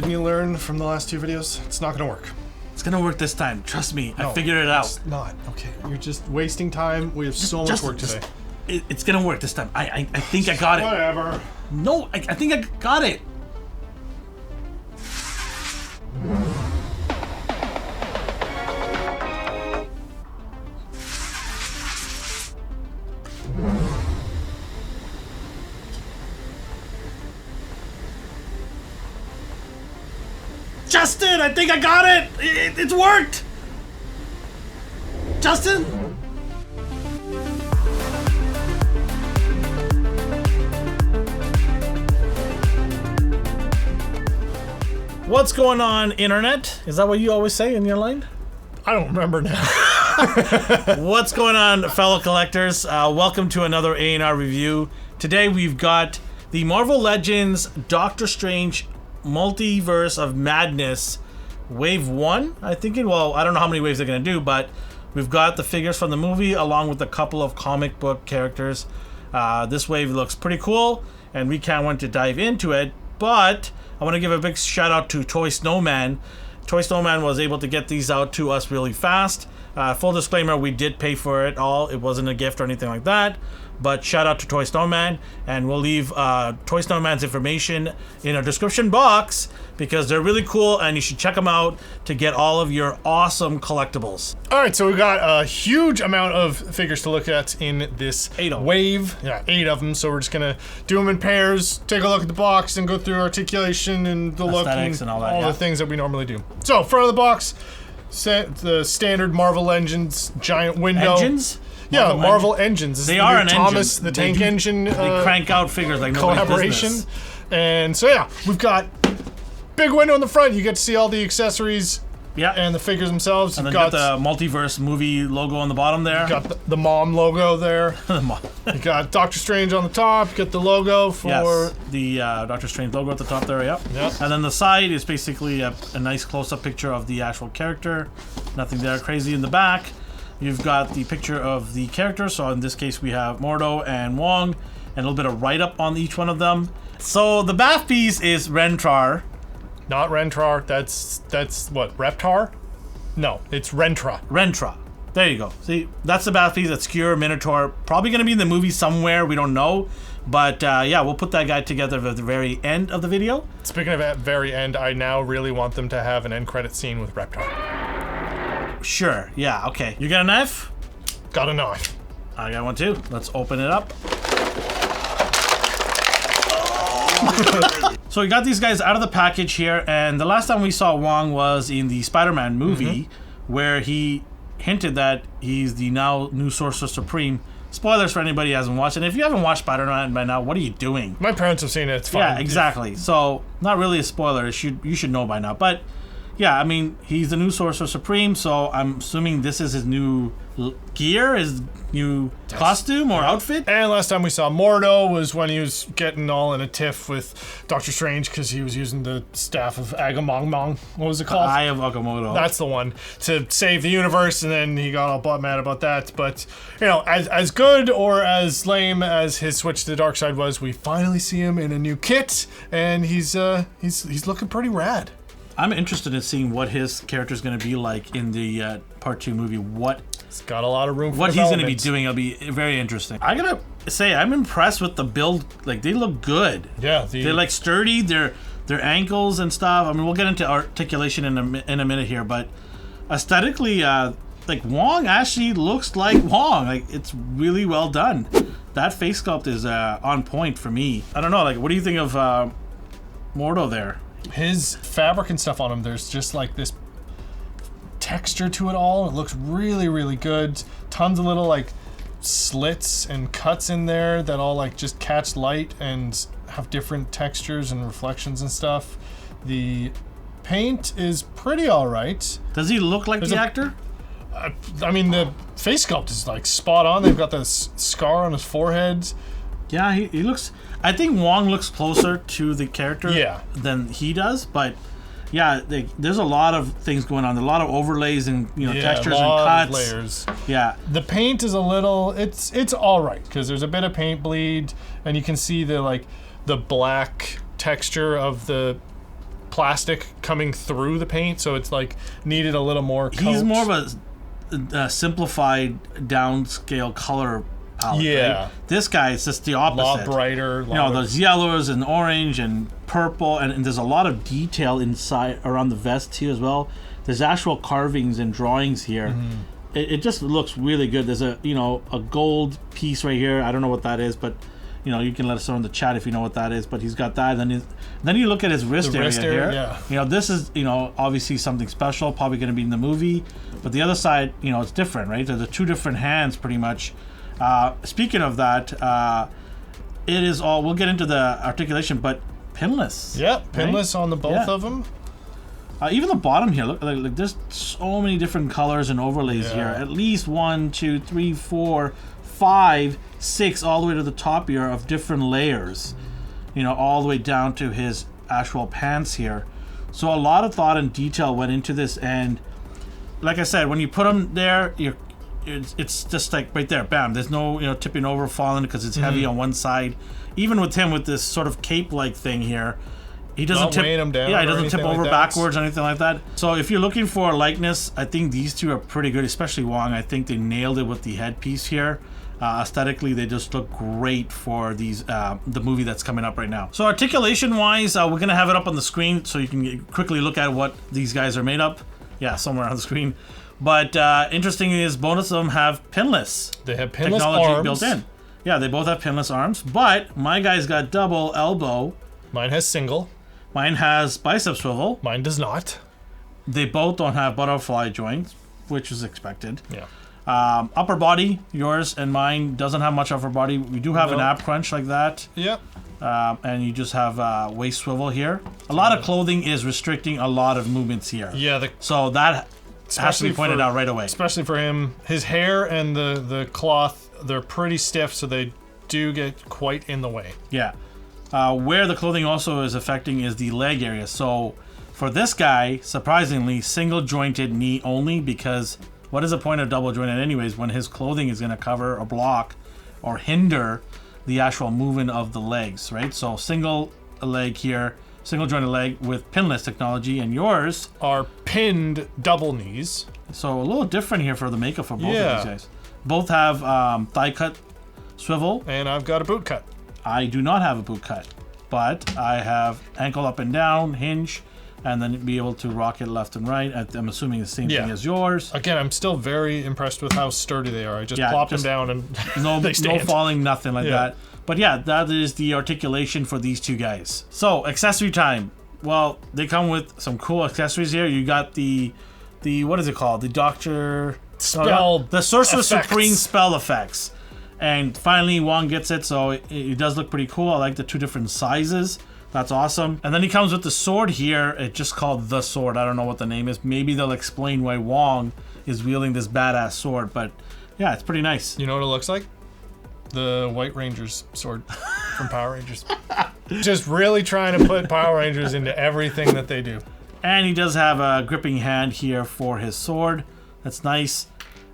Didn't you learn from the last 2 videos? It's not gonna work. It's gonna work this time. Trust me. No, I figured it out. It's not. Okay, you're just wasting time. We have so much work today. It's gonna work this time. I think I got it. Whatever. No, I think I got it. Justin, I think I got it. It's worked. Justin? What's going on, internet? Is that what you always say in your line? I don't remember now. What's going on, fellow collectors? Welcome to another A&R review. Today we've got the Marvel Legends Doctor Strange Multiverse of Madness Wave 1, I think. Well, I don't know how many waves they're going to do, but we've got the figures from the movie along with a couple of comic book characters. This wave looks pretty cool, and we can't wait to dive into it, but I want to give a big shout out to Toy Snowman. Toy Snowman was able to get these out to us really fast. Full disclaimer, we did pay for it all. It wasn't a gift or anything like that. But shout out to Toy Snowman, and we'll leave Toy Snowman's information in our description box because they're really cool and you should check them out to get all of your awesome collectibles. All right, so we've got a huge amount of figures to look at in this wave. Yeah, 8 of them. So we're just gonna do them in pairs, take a look at the box, and go through articulation and the look and all that, the things that we normally do. So front of the box, the standard Marvel Legends giant window. Engines? Yeah, Marvel Engines. They are an Thomas engine. The Tank Engine. They crank out figures like collaboration. Business. And so yeah, we've got big window in the front. You get to see all the accessories. Yeah. And the figures themselves. And then got the Multiverse movie logo on the bottom there. You got the mom logo there. You got Doctor Strange on the top. You got the logo for the Doctor Strange logo at the top there. Yep. And then the side is basically a nice close-up picture of the actual character. Nothing there crazy in the back. You've got the picture of the character, so in this case we have Mordo and Wong, and a little bit of write-up on each one of them. So the bath piece is Rentrar. Not Rentrar, that's what, Reptar? No, it's Rentra. Rentra. There you go. See, that's the bath piece, that's Skewer, Minotaur. Probably going to be in the movie somewhere, we don't know. But yeah, we'll put that guy together at the very end of the video. Speaking of at very end, I now really want them to have an end credit scene with Reptar. Sure, yeah, okay. You got a knife? Got a knife. I got one too. Let's open it up. So we got these guys out of the package here, and the last time we saw Wong was in the Spider-Man movie, where he hinted that he's the now new Sorcerer Supreme. Spoilers for anybody who hasn't watched it. If you haven't watched Spider-Man by now, what are you doing? My parents have seen it, it's fine. Yeah, exactly. So, not really a spoiler. You should know by now. But, yeah, I mean, he's the new Sorcerer Supreme, so I'm assuming this is his new gear, his new costume or outfit. And last time we saw Mordo was when he was getting all in a tiff with Doctor Strange because he was using the staff of Agamemnon. What was it called? Eye of Agamotto. That's the one, to save the universe, and then he got all mad about that. But, you know, as good or as lame as his switch to the dark side was, we finally see him in a new kit, and he's looking pretty rad. I'm interested in seeing what his character is going to be like in the Part 2 movie. It's got a lot of room for what he's going to be doing. It'll be very interesting. I gotta say, I'm impressed with the build. Like, they look good. Yeah. They're, like, sturdy. Their ankles and stuff. I mean, we'll get into articulation in a minute here, but aesthetically, like, Wong actually looks like Wong. Like, it's really well done. That face sculpt is on point for me. I don't know. Like, what do you think of Mordo there? His fabric and stuff on him, there's just like this texture to it all. It looks really, really good. Tons of little like slits and cuts in there that all like just catch light and have different textures and reflections and stuff. The paint is pretty all right. Does he look like the actor? I mean, the face sculpt is like spot on. They've got this scar on his forehead. Yeah, he looks... I think Wong looks closer to the character than he does, but yeah, there's a lot of things going on. There's a lot of overlays and textures and cuts. Of layers. Yeah. The paint is a little... It's all right, because there's a bit of paint bleed, and you can see the black texture of the plastic coming through the paint, so it's like needed a little more coat. He's more of a simplified downscale color palette. Yeah. Right? This guy is just the opposite. A lot brighter. There's yellows and orange and purple, and there's a lot of detail inside around the vest too as well. There's actual carvings and drawings here. Mm-hmm. It just looks really good. There's a gold piece right here. I don't know what that is, but you can let us know in the chat if you know what that is. But he's got that. Then you look at his wrist area here. Yeah. This is obviously something special, probably going to be in the movie. But the other side, it's different, right? There's the two different hands, pretty much. Speaking of that, it is all. We'll get into the articulation, but pinless. Yeah, pinless right? on the both of them. Even the bottom here, look, like there's so many different colors and overlays here. At least 1, 2, 3, 4, 5, 6, all the way to the top here of different layers. All the way down to his actual pants here. So a lot of thought and detail went into this, and like I said, when you put them there, it's just like right there, bam. There's no tipping over, falling because it's heavy on one side. Even with him with this sort of cape-like thing here. He doesn't tip. Him down he doesn't tip over like backwards or anything like that. So if you're looking for a likeness, I think these two are pretty good, especially Wong. I think they nailed it with the headpiece here. Aesthetically, they just look great for these the movie that's coming up right now. So articulation-wise, we're gonna have it up on the screen so you can quickly look at what these guys are made up. Yeah, somewhere on the screen. But interesting is, both of them have pinless. They have pinless technology arms built in. Yeah, they both have pinless arms. But my guy's got double elbow. Mine has single. Mine has bicep swivel. Mine does not. They both don't have butterfly joints, which is expected. Yeah. Upper body, yours and mine doesn't have much upper body. We do have an ab crunch like that. Yep. And you just have waist swivel here. A lot of clothing is restricting a lot of movements here. Yeah. So that has to be pointed out right away. Especially for him. His hair and the cloth, they're pretty stiff, so they do get quite in the way. Yeah. Where the clothing also is affecting is the leg area. So for this guy, surprisingly, single jointed knee only, because what is the point of double jointed anyways when his clothing is going to cover or block or hinder the actual movement of the legs, right? So single leg here, single jointed leg with pinless technology, and yours are pinned double knees. So a little different here for the makeup for both of these guys. Both have thigh cut swivel. And I've got a boot cut. I do not have a boot cut, but I have ankle up and down, hinge, and then be able to rock it left and right. I'm assuming the same thing as yours. Again, I'm still very impressed with how sturdy they are. I just plopped them down and they stand. No falling, nothing like that. But yeah, that is the articulation for these two guys. So, accessory time. Well, they come with some cool accessories here. You got the what is it called? The Doctor... the Sorcerer Supreme spell effects. And finally, Wong gets it, so it does look pretty cool. I like the two different sizes. That's awesome. And then he comes with the sword here. It's just called the sword. I don't know what the name is. Maybe they'll explain why Wong is wielding this badass sword. But yeah, it's pretty nice. You know what it looks like? The White Ranger's sword from Power Rangers. Just really trying to put Power Rangers into everything that they do. And he does have a gripping hand here for his sword. That's nice.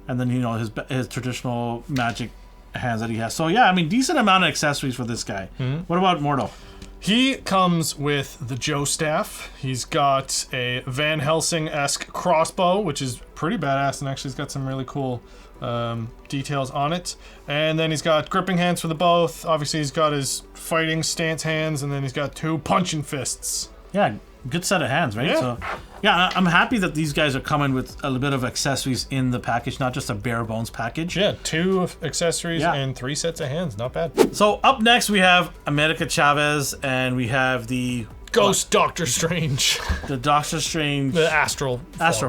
And then, his traditional magic hands that he has. So yeah, I mean, decent amount of accessories for this guy. Mm-hmm. What about Mordo? He comes with the Joe staff. He's got a Van Helsing-esque crossbow, which is pretty badass, and actually has got some really cool details on it. And then he's got gripping hands for the both. Obviously, he's got his fighting stance hands, and then he's got two punching fists. Yeah, good set of hands, right? Yeah. So, yeah, I'm happy that these guys are coming with a little bit of accessories in the package, not just a bare bones package. Yeah, 2 accessories and 3 sets of hands. Not bad. So up next we have America Chavez, and we have the Ghost Doctor Strange. The Doctor Strange. The astral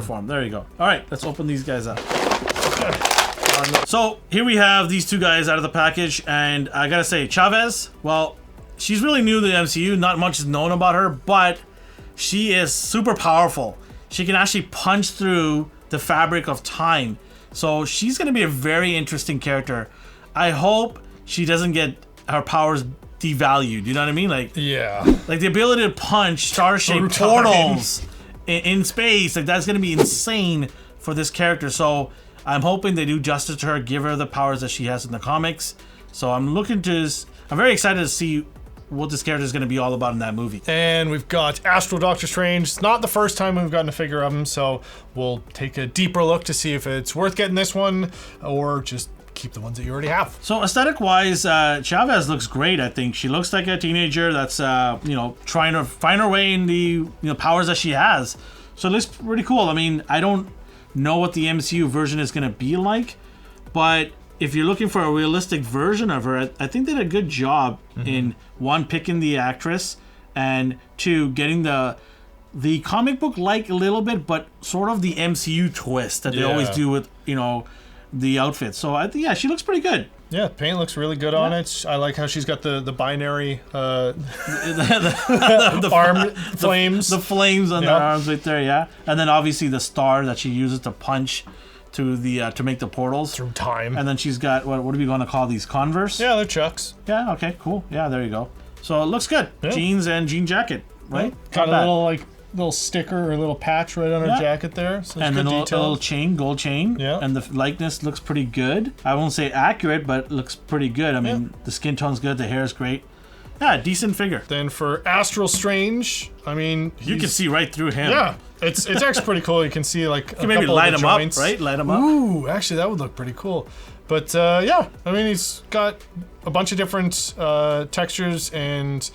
form. There you go. All right, let's open these guys up. So here we have these two guys out of the package, and I gotta say, Chavez, well, she's really new to the MCU. Not much is known about her, but she is super powerful. She can actually punch through the fabric of time. So she's going to be a very interesting character. I hope she doesn't get her powers devalued. You know what I mean? Like the ability to punch star-shaped portals in space. Like, that's going to be insane for this character. So I'm hoping they do justice to her, give her the powers that she has in the comics. So I'm very excited to see what this character is going to be all about in that movie. And we've got Astral Doctor Strange. It's not the first time we've gotten a figure of him, so we'll take a deeper look to see if it's worth getting this one or just keep the ones that you already have. So aesthetic-wise, Chavez looks great. I think she looks like a teenager that's trying to find her way in the powers that she has. So it looks pretty cool. I mean, I don't know what the MCU version is going to be like, but if you're looking for a realistic version of her, I think they did a good job in, one, picking the actress, and two, getting the comic book like a little bit, but sort of the MCU twist that they always do with the outfit. So I think she looks pretty good. Yeah, paint looks really good on it. I like how she's got the binary the arm flames. The flames on the arms right there, yeah. And then obviously the star that she uses to punch to make the portals through time. And then she's got what are we going to call these, Converse? Yeah, they're Chucks. Yeah, okay, cool. Yeah, there you go. So it looks good. Yeah. Jeans and jean jacket, right? Got a little sticker or a little patch right on her jacket there. So and then a little chain, gold chain. Yeah. And the likeness looks pretty good. I won't say accurate, but it looks pretty good. I mean, the skin tone's good, the hair is great. Yeah, decent figure. Then for Astral Strange, I mean, you can see right through him. Yeah, it's actually pretty cool. You can see like you can maybe light him up, right? Light him up. Ooh, actually, that would look pretty cool. But I mean, he's got a bunch of different textures and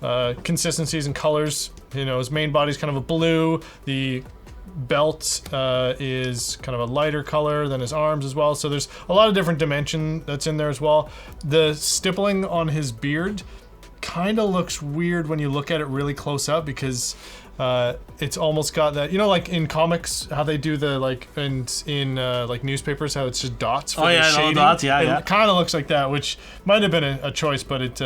consistencies and colors. His main body's kind of a blue. The belt is kind of a lighter color than his arms as well. So there's a lot of different dimension that's in there as well. The stippling on his beard kind of looks weird when you look at it really close up, because it's almost got that, like in comics how they do the in like newspapers how it's just dots for the shading. Dots, It kind of looks like that, which might have been a choice, but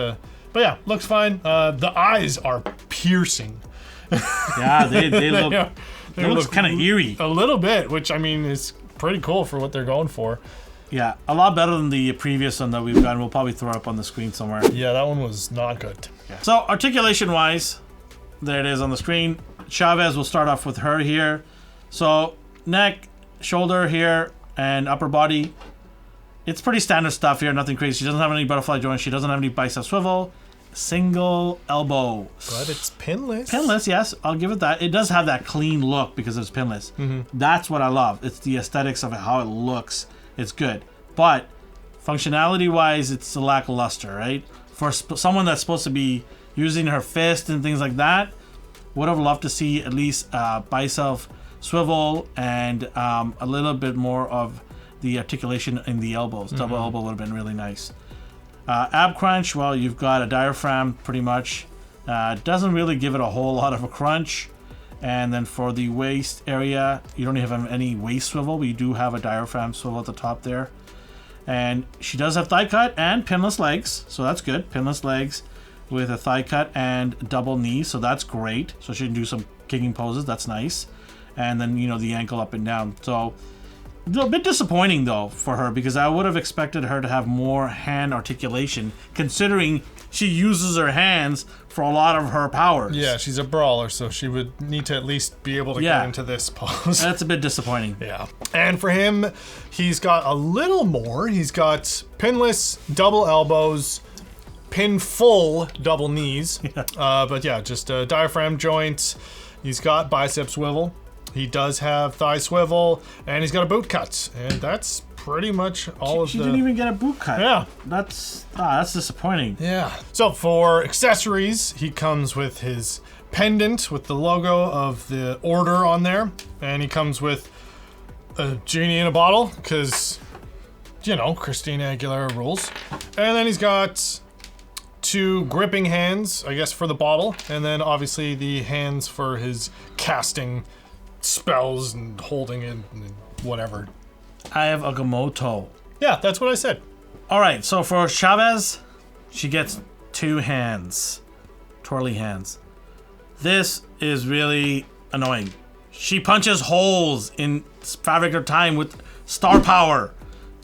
yeah, looks fine. The eyes are piercing. Yeah, they look they look kind of eerie a little bit, which I mean is pretty cool for what they're going for. Yeah, a lot better than the previous one that we've gotten. We'll probably throw it up on the screen somewhere. Yeah, that one was not good. Yeah. So articulation-wise, there it is on the screen. Chavez, will start off with her here. So neck, shoulder here, and upper body. It's pretty standard stuff here, nothing crazy. She doesn't have any butterfly joints. She doesn't have any bicep swivel. Single elbow. But it's pinless. Pinless, yes. I'll give it that. It does have that clean look because it's pinless. That's what I love. It's the aesthetics of it, how it looks. It's good, but functionality-wise, it's lackluster, right? For someone that's supposed to be using her fist and things like that, would have loved to see at least bicep swivel and a little bit more of the articulation in the elbows. Double elbow would have been really nice. Ab crunch, well, you've got a diaphragm pretty much. Doesn't really give it a whole lot of a crunch. And then for the waist area, you don't have any waist swivel, but you do have a diaphragm swivel at the top there. And she does have thigh cut and pinless legs, so that's good. Pinless legs with a thigh cut and double knee, so that's great. So she can do some kicking poses, that's nice. And then, the ankle up and down. So a bit disappointing though for her, because I would have expected her to have more hand articulation, considering she uses her hands for a lot of her powers. Yeah, she's a brawler, so she would need to at least be able to get into this pose. That's a bit disappointing. Yeah. And for him, he's got a little more. He's got pinless double elbows, pin full double knees. But yeah, just a diaphragm joint. He's got bicep swivel. He does have thigh swivel, and he's got a boot cut. And that's pretty much all she didn't even get a boot cut. Yeah. That's disappointing. Yeah. So for accessories, he comes with his pendant with the logo of the order on there. And he comes with a genie in a bottle, because, Christina Aguilera rules. And then he's got 2 gripping hands, I guess, for the bottle. And then obviously the hands for his casting spells and holding it and whatever. I have Agamotto. Yeah, that's what I said. All right, so for Chavez, she gets 2 hands, twirly hands. This is really annoying. She punches holes in fabric of time with star power.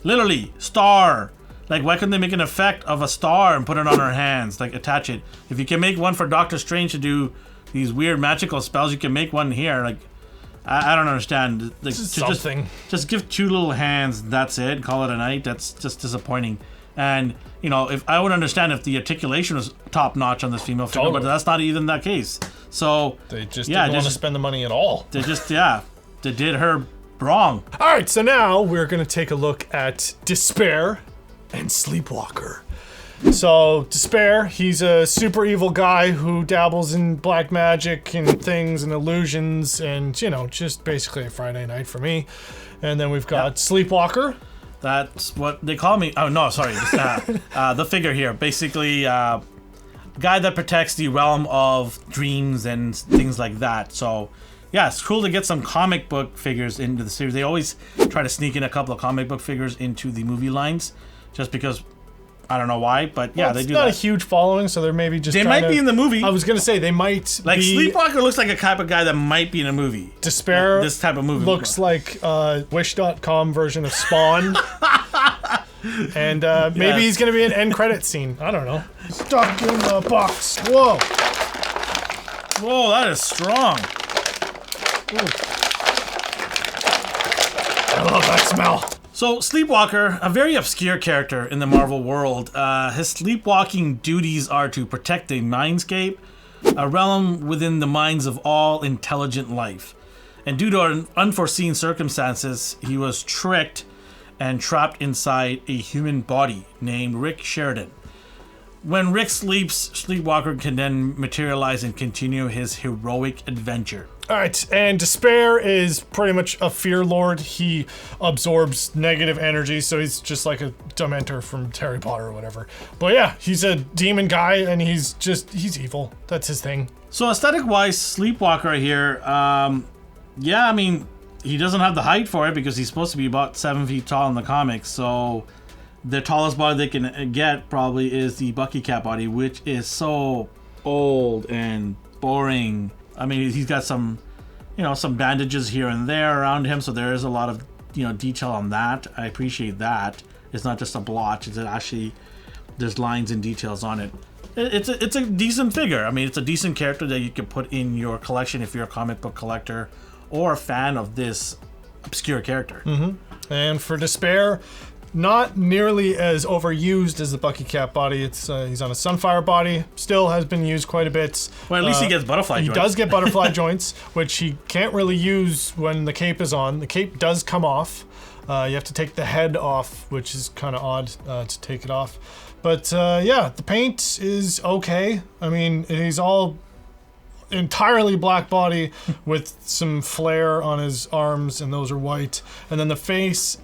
Literally, star. Like, why couldn't they make an effect of a star and put it on her hands? Like, attach it. If you can make one for Doctor Strange to do these weird magical spells, you can make one here. Like, I don't understand. Like, something. Just give 2 little hands. That's it. Call it a night. That's just disappointing. And you know, if I would understand if the articulation was top notch on this female figure, but that's not even that case. So they just didn't want to spend the money at all. They just they did her wrong. All right, so now we're gonna take a look at Dispare and Sleepwalker. So Dispare, he's a super evil guy who dabbles in black magic and things and illusions, and you know, just basically a Friday night for me. And then we've got Sleepwalker. That's what they call me. Oh no, sorry, the figure here, basically, guy that protects the realm of dreams and things like that. So yeah, it's cool to get some comic book figures into the series. They always try to sneak in a couple of comic book figures into the movie lines, just because. I don't know why, but yeah, they do that. It's not a huge following, so they're maybe just. They might be in the movie. I was gonna say they might. Like be, Sleepwalker looks like a type of guy that might be in a movie. Despair. This type of movie looks like Wish.com version of Spawn. And maybe he's gonna be an end credit scene. I don't know. Stuck in the box. Whoa. Whoa, that is strong. Ooh. I love that smell. So, Sleepwalker, a very obscure character in the Marvel world. His sleepwalking duties are to protect a mindscape, a realm within the minds of all intelligent life. And due to unforeseen circumstances, he was tricked and trapped inside a human body named Rick Sheridan. When Rick sleeps, Sleepwalker can then materialize and continue his heroic adventure. Alright, and Despair is pretty much a fear lord. He absorbs negative energy, so he's just like a Dementor from Harry Potter or whatever. But yeah, he's a demon guy, and he's evil. That's his thing. So aesthetic-wise, Sleepwalker here, yeah, I mean, he doesn't have the height for it because he's supposed to be about 7 feet tall in the comics, so the tallest body they can get probably is the Bucky Cat body, which is so old and boring. I mean, he's got some, you know, some bandages here and there around him, so there is a lot of, you know, detail on that. I appreciate that. It's not just a blotch; it's actually there's lines and details on it. It's a decent figure. I mean, it's a decent character that you can put in your collection if you're a comic book collector or a fan of this obscure character. Mm-hmm. And for Despair, not nearly as overused as the Bucky Cat body. It's he's on a Sunfire body. Still has been used quite a bit. Well, at least he gets butterfly joints. He does get butterfly joints, which he can't really use when the cape is on. The cape does come off. You have to take the head off, which is kind of odd to take it off. But yeah, the paint is okay. I mean, he's all entirely black body with some flare on his arms, and those are white. And then the face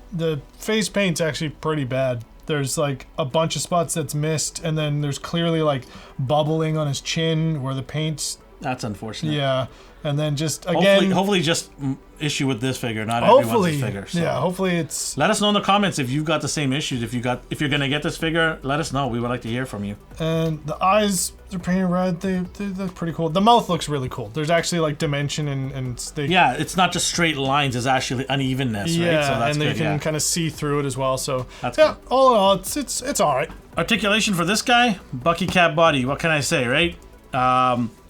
paint's actually pretty bad. There's like a bunch of spots that's missed, and then there's clearly like bubbling on his chin where the paint's. That's unfortunate. Yeah, and then just again. Hopefully, just issue with this figure, not everyone's figure. So. Yeah, hopefully it's. Let us know in the comments if you've got the same issues. If you're gonna get this figure, let us know. We would like to hear from you. And the eyes are painted red. They look pretty cool. The mouth looks really cool. There's actually like dimension and they. Yeah, it's not just straight lines. It's actually unevenness. Yeah, right? So that's and they good, can kind of see through it as well. So that's yeah, good. All in all, it's all right. Articulation for this guy, Bucky Cat body. What can I say, right?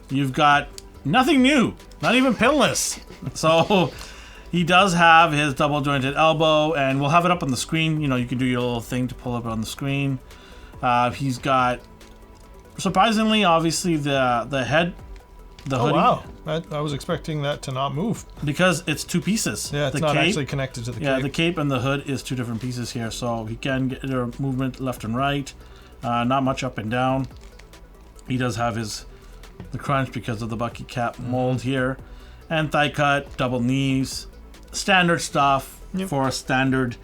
You've got nothing new, not even pinless. So he does have his double jointed elbow, and we'll have it up on the screen. You know, you can do your little thing to pull up on the screen. He's got, surprisingly, obviously the head, the hoodie. Oh wow! I was expecting that to not move because it's two pieces. Yeah, it's not actually connected to the cape. Yeah, the cape and the hood is two different pieces here, so he can get their movement left and right. Not much up and down. He does have the crunch because of the Bucky Cat mold here, and thigh cut, double knees, standard stuff for a standard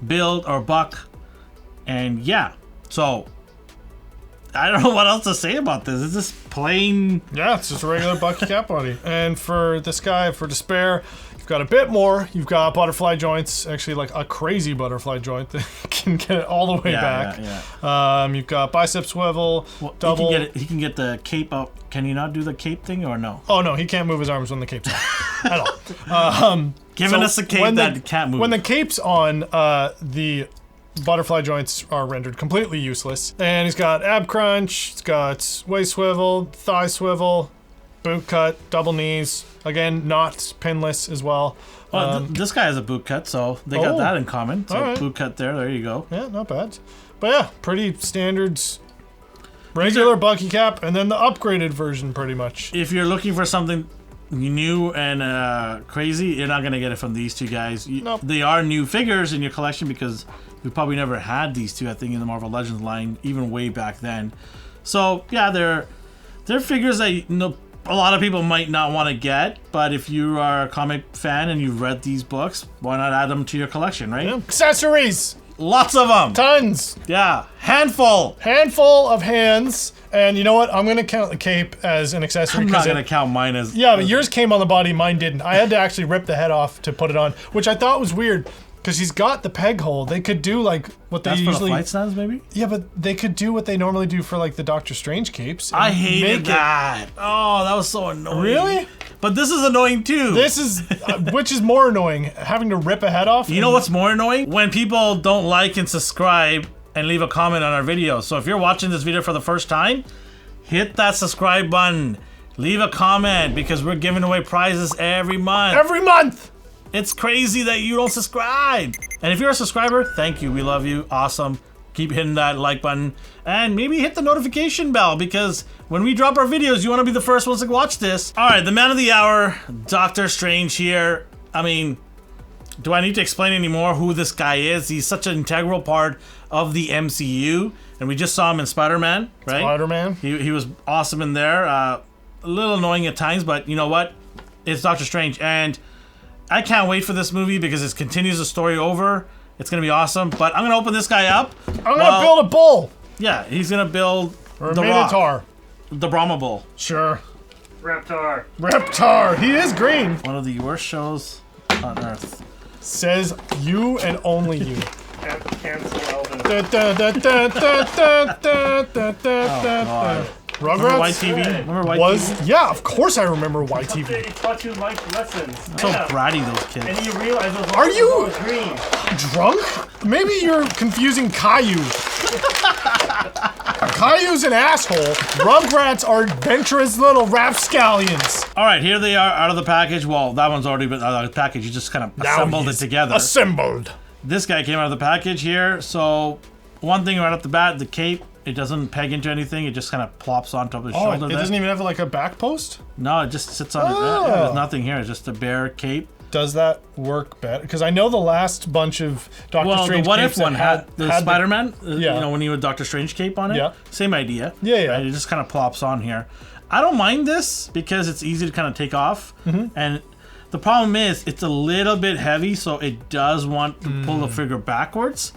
build or buck. And yeah, so I don't know what else to say about this. It's just plain. Yeah, it's just a regular Bucky Cat body. And for this guy, for Despair, you've got a bit more. You've got butterfly joints, actually like a crazy butterfly joint that can get it all the way back. Yeah. You've got bicep swivel, double. He can get the cape up. Can he not do the cape thing or no? Oh no, he can't move his arms when the cape's on at all. Giving us a cape that can't move. When the cape's on, the butterfly joints are rendered completely useless. And he's got ab crunch, he's got waist swivel, thigh swivel, boot cut, double knees. Again, not pinless as well. Well, this guy has a boot cut, so they got that in common. So right. boot cut there you go. Yeah, not bad. But yeah, pretty standard, regular Bucky cap, and then the upgraded version, pretty much. If you're looking for something new and crazy, you're not gonna get it from these two guys. Nope. They are new figures in your collection because we probably never had these two, I think, in the Marvel Legends line, even way back then. So yeah, they're figures that a lot of people might not want to get, but if you are a comic fan and you've read these books, why not add them to your collection, right? Yeah. Accessories! Lots of them! Tons! Yeah, handful of hands, and you know what? I'm gonna count the cape as an accessory. I'm not gonna count mine as... Yeah, but yours came on the body, mine didn't. I had to actually rip the head off to put it on, which I thought was weird, because he's got the peg hole. They could do like what they That's usually... for the flight stands, maybe? Yeah, but they could do what they normally do for like the Doctor Strange capes. I hated that. Oh, that was so annoying. Really? But this is annoying too. This is... which is more annoying? Having to rip a head off? You know what's more annoying? When people don't like and subscribe and leave a comment on our videos. So if you're watching this video for the first time, hit that subscribe button. Leave a comment because we're giving away prizes every month. Every month! It's crazy that you don't subscribe. And if you're a subscriber, thank you. We love you. Awesome. Keep hitting that like button. And maybe hit the notification bell because when we drop our videos, you want to be the first ones to watch this. All right, the man of the hour, Doctor Strange here. I mean, do I need to explain anymore who this guy is? He's such an integral part of the MCU. And we just saw him in Spider-Man, right? Spider-Man. He was awesome in there. A little annoying at times, but you know what? It's Doctor Strange. And I can't wait for this movie because it continues the story over. It's going to be awesome. But I'm going to open this guy up. I'm going to build a bull. Yeah, he's going to build or the Minotaur. Rock, the Brahma Bull. Sure. Reptar. He is green. One of the worst shows on Earth. Says you and only you. Cancel Elvis. God. Rugrats? YTV? Remember YTV? Was yeah, of course I remember YTV. He taught you life lessons. So bratty, those kids. And you realize those Are you- were green. Drunk? Maybe you're confusing Caillou. Caillou's an asshole. Rugrats are adventurous little rapscallions. All right, here they are out of the package. Well, that one's already been out of the package. You just kind of assembled it together. Assembled. This guy came out of the package here. So one thing right off the bat, the cape, it doesn't peg into anything. It just kind of plops on top of his shoulder. It doesn't even have like a back post? No, it just sits on his back. There's nothing here. It's just a bare cape. Does that work better? Because I know the last bunch of Doctor Strange the What capes If one had the Spider-Man, yeah. you know, when you had Doctor Strange cape on it. Yeah. Same idea. Yeah. Right? It just kind of plops on here. I don't mind this because it's easy to kind of take off. And the problem is it's a little bit heavy, so it does want to pull the figure backwards.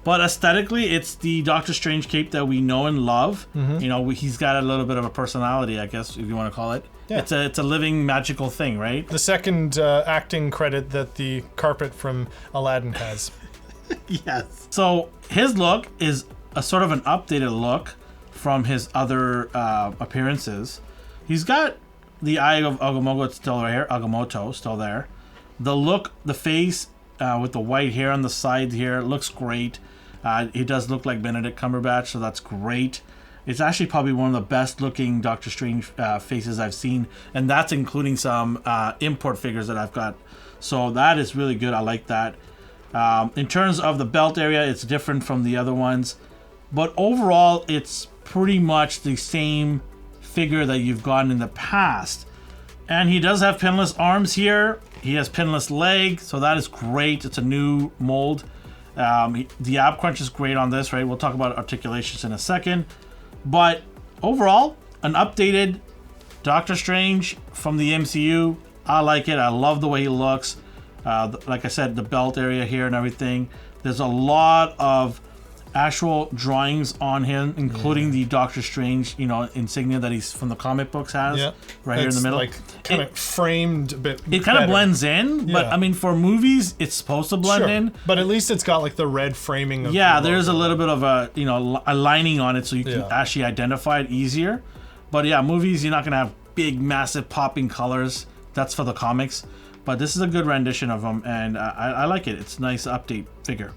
But aesthetically, it's the Doctor Strange cape that we know and love. You know, he's got a little bit of a personality, I guess, if you want to call it. Yeah. It's a living magical thing, right? The second acting credit that the carpet from Aladdin has. Yes. So his look is a sort of an updated look from his other appearances. He's got the eye of Agamotto still right here. Agamotto still there. The look, the face with the white hair on the side here looks great. He does look like Benedict Cumberbatch, so that's great. It's actually probably one of the best looking Doctor Strange faces I've seen, and that's including some import figures that I've got. So that is really good. I like that. In terms of the belt area, it's different from the other ones, but overall, it's pretty much the same figure that you've gotten in the past. And he does have pinless arms here. He has pinless legs, so that is great. It's a new mold. The ab crunch is great on this, right? We'll talk about articulations in a second. But overall, an updated Doctor Strange from the MCU. I like it. I love the way he looks. Like I said, the belt area here and everything. There's a lot of actual drawings on him, including the Doctor Strange, insignia that he's from the comic books has. Yeah. Right here in the middle. Like kind of framed a bit. It kind of blends in, but Yeah. I mean, for movies, it's supposed to blend in. But at least it's got like the red framing. Of Yeah, the there's a logo. little bit of a lining on it, so you can Yeah. actually identify it easier. But yeah, movies, you're not gonna have big, massive, popping colors. That's for the comics. But this is a good rendition of them, and I like it. It's a nice update figure.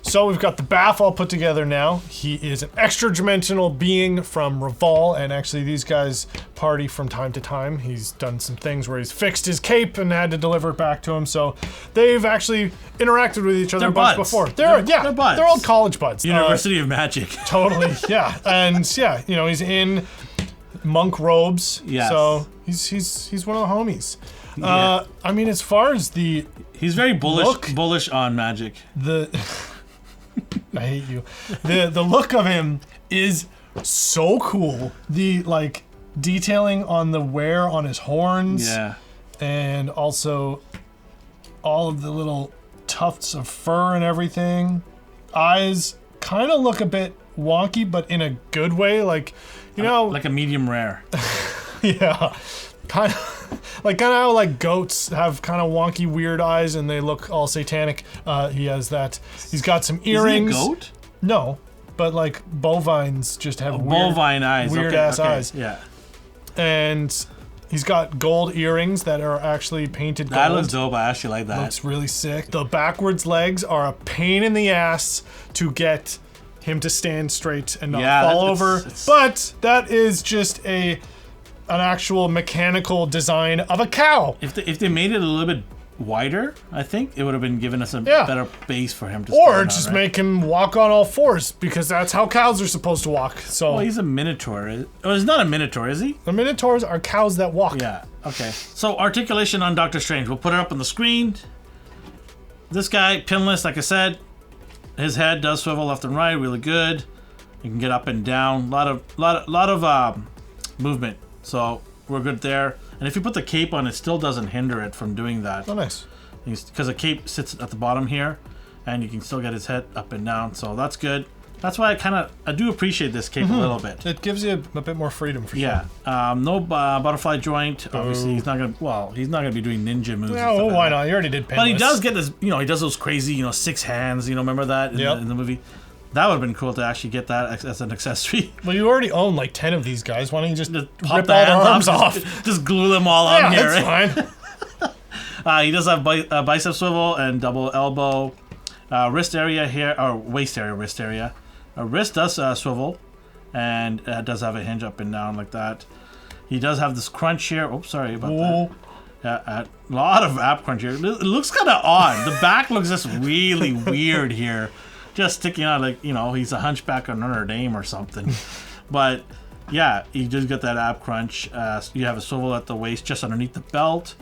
So we've got the Baff all put together now. He is an extra-dimensional being from Reval, and actually these guys party from time to time. He's done some things where he's fixed his cape and had to deliver it back to him, so they've actually interacted with each other a bunch before. They're buds. They're old college buds. University of Magic. Totally, yeah. And yeah, you know, he's in monk robes, so he's one of the homies. Yeah. I mean, as far as the... He's very bullish on magic. I hate you. The look of him is so cool. The like detailing on the wear on his horns. Yeah. And also all of the little tufts of fur and everything. Eyes kind of look a bit wonky, but in a good way. Like, you know, like a medium rare. yeah. Kind of like how like goats have kind of wonky weird eyes and they look all satanic. He has that. He's got some earrings. Is he a goat? No, but like bovines just have bovine eyes. Weird ass eyes. Yeah. And he's got gold earrings that are actually painted gold. That looks dope. I actually like that. Looks really sick. The backwards legs are a pain in the ass to get him to stand straight and not fall over. But that is just an actual mechanical design of a cow. If they made it a little bit wider, I think it would have been given us a better base for him to stand or on, just right? make him walk on all fours, because that's how cows are supposed to walk. So well, he's a minotaur. Oh, he's not a minotaur, is he? The minotaurs are cows that walk. Yeah, okay. So articulation on Doctor Strange. We'll put it up on the screen. This guy, pinless, like I said, his head does swivel left and right, really good. You can get up and down. Lot of movement. So we're good there. And if you put the cape on, it still doesn't hinder it from doing that. Oh, nice. Because the cape sits at the bottom here, and you can still get his head up and down. So that's good. That's why I do appreciate this cape a little bit. It gives you a bit more freedom for sure. Yeah. No butterfly joint. Obviously, he's not gonna be doing ninja moves. No, why not? You already did pinless. But he does get this. He does those crazy, 6 hands. Remember that in the movie? That would have been cool to actually get that as an accessory. Well, you already own like 10 of these guys. Why don't you just rip Pop all the arms off? Just glue them all on here. That's right? fine. He does have bicep swivel and double elbow. Wrist area here, or waist area, wrist area. Wrist does swivel, and does have a hinge up and down like that. He does have this crunch here. Oh, sorry about that. A lot of ab crunch here. It looks kind of odd. The back looks just really weird here. Just sticking out like, he's a hunchback on Notre Dame or something. But, yeah, you just get that ab crunch. You have a swivel at the waist just underneath the belt.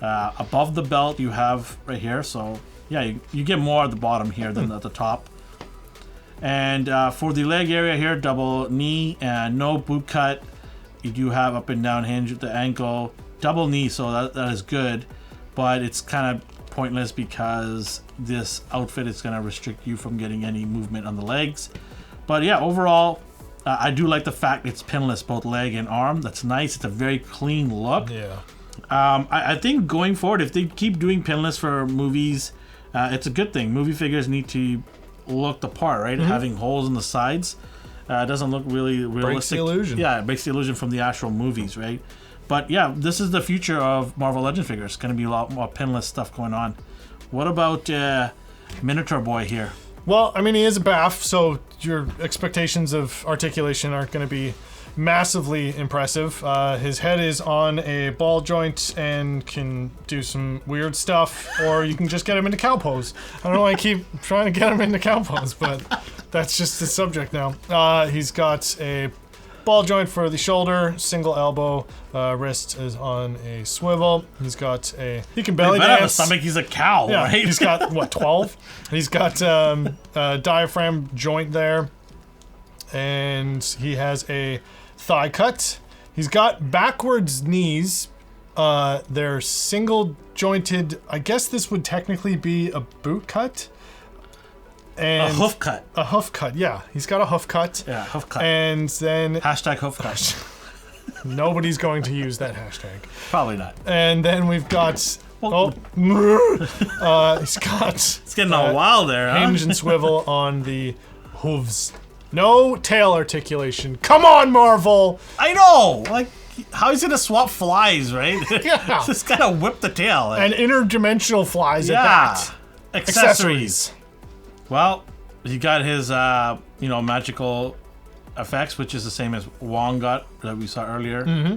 Above the belt, you have right here. So, yeah, you get more at the bottom here than at the top. And for the leg area here, double knee and no boot cut. You do have up and down hinge at the ankle. Double knee, so that is good. But it's kind of pointless because this outfit is going to restrict you from getting any movement on the legs. But yeah, overall, I do like the fact it's pinless, both leg and arm. That's nice. It's a very clean look. Yeah. I think going forward, if they keep doing pinless for movies, it's a good thing. Movie figures need to look the part, right? Having holes in the sides doesn't look really realistic. Breaks the illusion. Yeah, it breaks the illusion from the actual movies, right? But yeah, this is the future of Marvel Legend figures. It's going to be a lot more pinless stuff going on. What about Minotaur Boy here? Well, I mean, he is a Baff, so your expectations of articulation aren't going to be massively impressive. His head is on a ball joint and can do some weird stuff, or you can just get him into cow pose. I don't know why I keep trying to get him into cow pose, but that's just the subject now. He's got a ball joint for the shoulder, single elbow, wrist is on a swivel. He can belly dance. Have a stomach, he's a cow, yeah, right? He's got, 12? He's got a diaphragm joint there. And he has a thigh cut. He's got backwards knees. They're single jointed. I guess this would technically be a boot cut. And a hoof cut. A hoof cut, yeah. He's got a hoof cut. Yeah, hoof cut. And then... Hashtag hoof cut. Nobody's going to use that hashtag. Probably not. And then we've got... he's got... It's getting all wild there, huh? Hinge and swivel on the hooves. No tail articulation. Come on, Marvel! I know! Like, how he's gonna swap flies, right? Yeah. Just gotta whip the tail. And interdimensional flies at that. Accessories. Well, he got his magical effects, which is the same as Wong got that we saw earlier. Mm-hmm.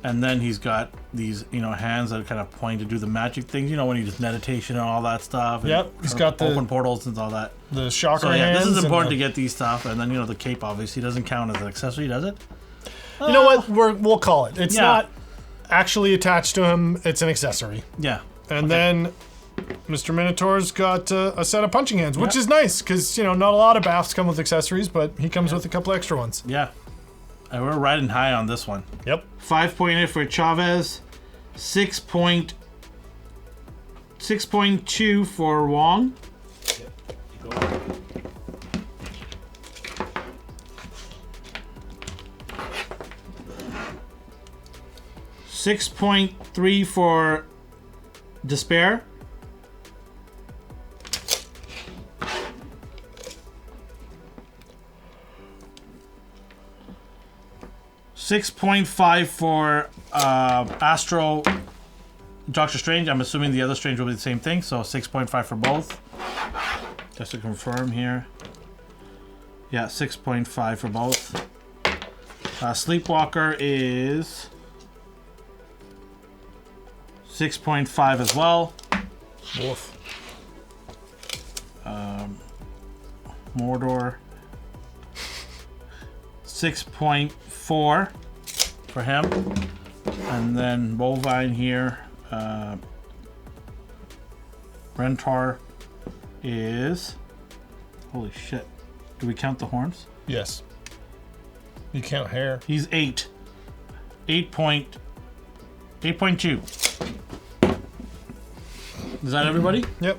And then he's got these, hands that kind of point to do the magic things. When he does meditation and all that stuff. Yep, he's got the open portals and all that. The chakra So yeah, hands. this is important to get these stuff. And then the cape obviously doesn't count as an accessory, does it? You know what? We'll call it. It's Yeah. not actually attached to him. It's an accessory. Yeah. And then Mr. Minotaur's got a set of punching hands, which is nice because not a lot of baths come with accessories, but he comes with a couple extra ones. Yeah. And we're riding high on this one. Yep. 5.8 for Chavez, 6.2 for Wong. 6.3 for Dispare. 6.5 for Astral Doctor Strange. I'm assuming the other Strange will be the same thing, so 6.5 for both. Just to confirm here. Yeah, 6.5 for both. Sleepwalker is 6.5 as well. Woof. Mordor 6.4 for him, and then Bovine here, Rentar is, holy shit, do we count the horns? Yes. You count hair. He's 8.2. Is that everybody? Yep.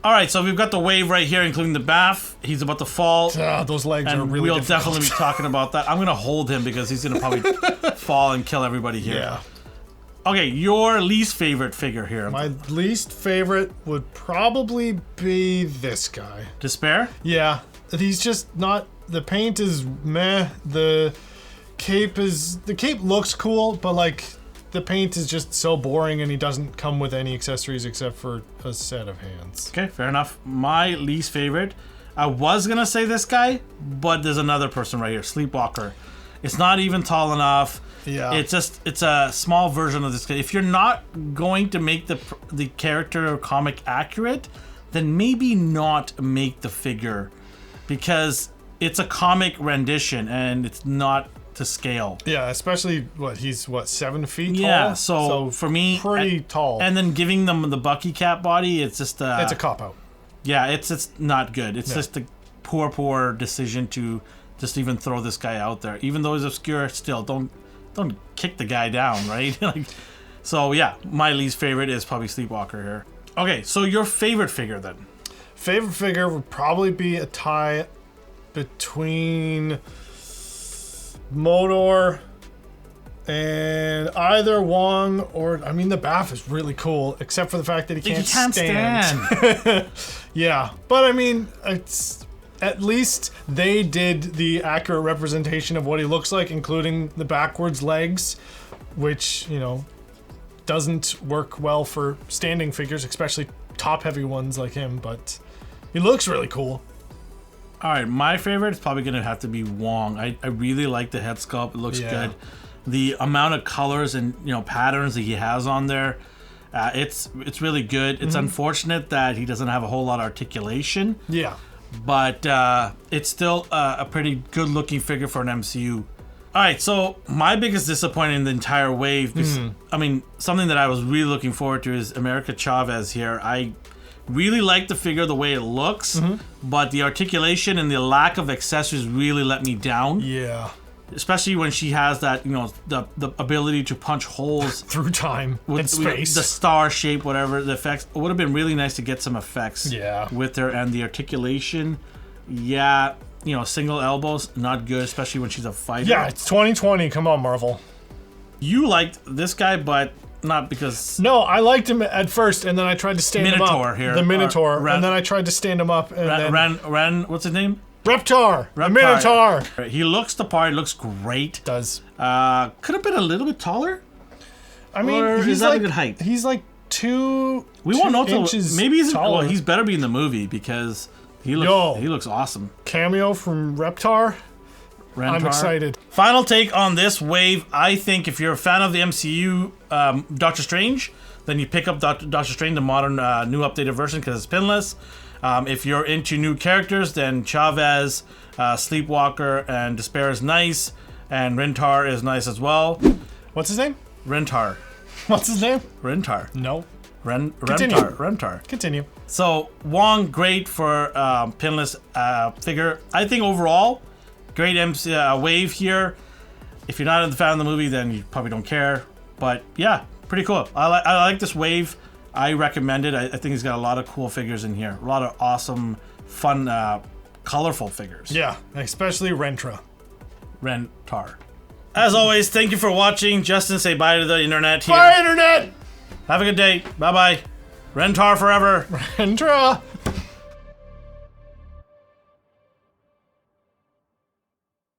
All right, so we've got the wave right here, including the bath. He's about to fall. Those legs are And really we'll difficult. definitely be talking about that. I'm going to hold him because he's going to probably fall and kill everybody here. Yeah. Okay, your least favorite figure here. My least favorite would probably be this guy. Dispare? Yeah. He's just not... The paint is meh. The cape looks cool, but like... The paint is just so boring, and he doesn't come with any accessories except for a set of hands. Okay, fair enough. My least favorite, I was going to say this guy, but there's another person right here, Sleepwalker. It's not even tall enough. Yeah. It's a small version of this guy. If you're not going to make the character or comic accurate, then maybe not make the figure, because it's a comic rendition and it's not to scale. Yeah, especially he's 7 feet tall? Yeah, so for me, pretty tall. And then giving them the Bucky Cat body, it's just it's a cop out. Yeah, it's not good. It's just a poor decision to just even throw this guy out there, even though he's obscure. Still, don't kick the guy down, right? So yeah, my least favorite is probably Sleepwalker here. Okay, so your favorite figure then? Favorite figure would probably be a tie between Modor and either Wong or the Bath is really cool, except for the fact that he can't stand. Yeah, but it's at least they did the accurate representation of what he looks like, including the backwards legs, which doesn't work well for standing figures, especially top heavy ones like him, but he looks really cool. All right, my favorite is probably going to have to be Wong. I really like the head sculpt. It looks good. The amount of colors and patterns that he has on there, it's really good. It's unfortunate that he doesn't have a whole lot of articulation. Yeah. But it's still a pretty good looking figure for an MCU. All right, so my biggest disappointment in the entire wave, because, something that I was really looking forward to is America Chavez here. I really like the figure the way it looks, but the articulation and the lack of accessories really let me down. Yeah. Especially when she has that, the ability to punch holes through time with and space. The star shape, whatever the effects. It would have been really nice to get some effects with her, and the articulation. Yeah, single elbows, not good, especially when she's a fighter. Yeah, it's 2020. Come on, Marvel. You liked this guy, but not because... No, I liked him at first, and then I tried to stand him up. Minotaur here. The Minotaur, and then I tried to stand him up, and then... what's his name? Reptar. The Minotaur. He looks the part. He looks great. Does. Could have been a little bit taller. I mean, or he's is that like a good height? He's like 2 We won't know till inches maybe he's taller. well, he's better be in the movie because he looks awesome. Cameo from Reptar. I'm Rentar. excited. Final take on this wave. I think if you're a fan of the MCU, Doctor Strange, then you pick up Doctor Strange, the modern, new updated version because it's pinless. If you're into new characters, then Chavez, Sleepwalker, and Dispare is nice, and Rentar is nice as well. What's his name? Rentar. What's his name? Rentar. No. Rentar. Rentar. Continue. So Wong, great for pinless figure. I think overall, great wave here. If you're not a fan of the movie, then you probably don't care. But yeah, pretty cool. I like this wave. I recommend it. I think he's got a lot of cool figures in here. A lot of awesome, fun, colorful figures. Yeah, especially Rentar. As always, thank you for watching. Justin, say bye to the internet here. Bye, Internet! Have a good day. Bye-bye. Rentar forever. Rentar!